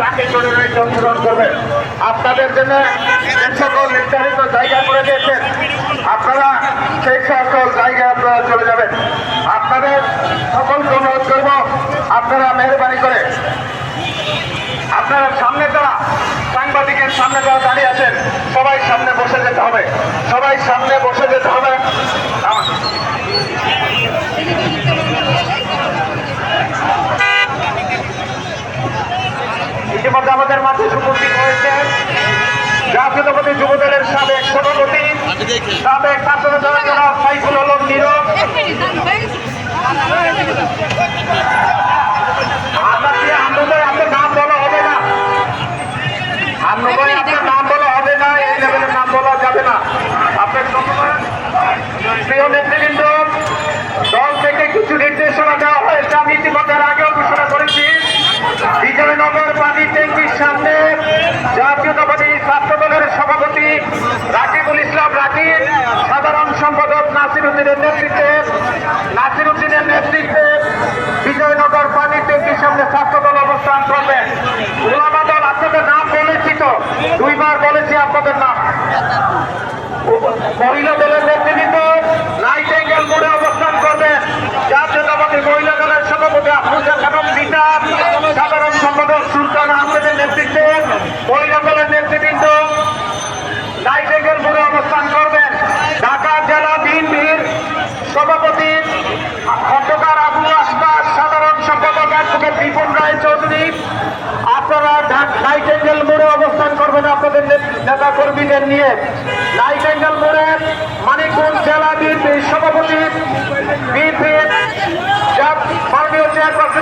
তাকে চলে রয়েছে অংশগ্রহণ করবেন। আপনাদের জন্য সকল নির্ধারিত জায়গা করে দিয়েছেন, আপনারা সেই সকল জায়গায় আপনারা চলে যাবেন। আপনাদের সকলকে অনুরোধ করব, আপনারা মেহরবানি করে আপনারা সামনে যারা সাংবাদিকের সামনে যারা দাঁড়িয়ে আছেন সবাই সামনে বসে যেতে হবে, সবাই সামনে বসে যেতে হবে। ইতিমধ্যে আমাদের মাঝে উপস্থিত হয়েছে জাতীয়তাবাদী যুবদলের সাবেক সভাপতি, সাবেক ছাত্র জনতা সাইফুল আলম নীরব। আপনার নাম বলা হবে না, আপনার নাম বলা হবে না, এই লেভেলের নাম বলা যাবে না। আপনার প্রিয় নেতৃবৃন্দ, দল থেকে কিছু নির্দেশনা দেওয়া হয়েছে, আমি ইতিমধ্যে আগেও ঘোষণা করেছি। বিজয়নগর পানি ট্যাঙ্কির সামনে জাতীয়তাবাদী ছাত্র দলের সভাপতি রাকিবুল ইসলাম রাকিব, সাধারণ সম্পাদক নাসির উদ্দিনের নেতৃত্বে বিজয়নগর পানি ট্যাঙ্কির সামনে ছাত্র দল অবস্থান করবেন। ওলামা দল, আপনাদের নাম বলেছি তো, 2 বার বলেছি আপনাদের নাম। মহিলা দলের নেতৃত্ব নাইট অ্যাঙ্গেল মোড়ে অবস্থান করবেন। জাতীয়তাবাদী মহিলা দলের সভাপতি আফরোজা খানম বিটা, সাধারণ সম্পাদক সুলতান আহমেদের নেতৃত্বে মহিলা দলের নেতৃবৃন্দ নাইট অ্যাঙ্গেল মোড়ে অবস্থান করবেন। ঢাকা জেলা বিএনপির সভাপতি খন্দকার আবু আসবাস, সাধারণ সম্পাদক অ্যাডভোকেট বিপুল রায় চৌধুরী, আপনারা নাইট অ্যাঙ্গেল মোড়ে অবস্থান করবেন আপনাদের নেতা কর্মীদের নিয়ে। নাইট অ্যাঙ্গেল মোড়ে মানিকগঞ্জ জেলা বিএনপির সভাপতি, বিএনপির মাননীয় চেয়ারপারসন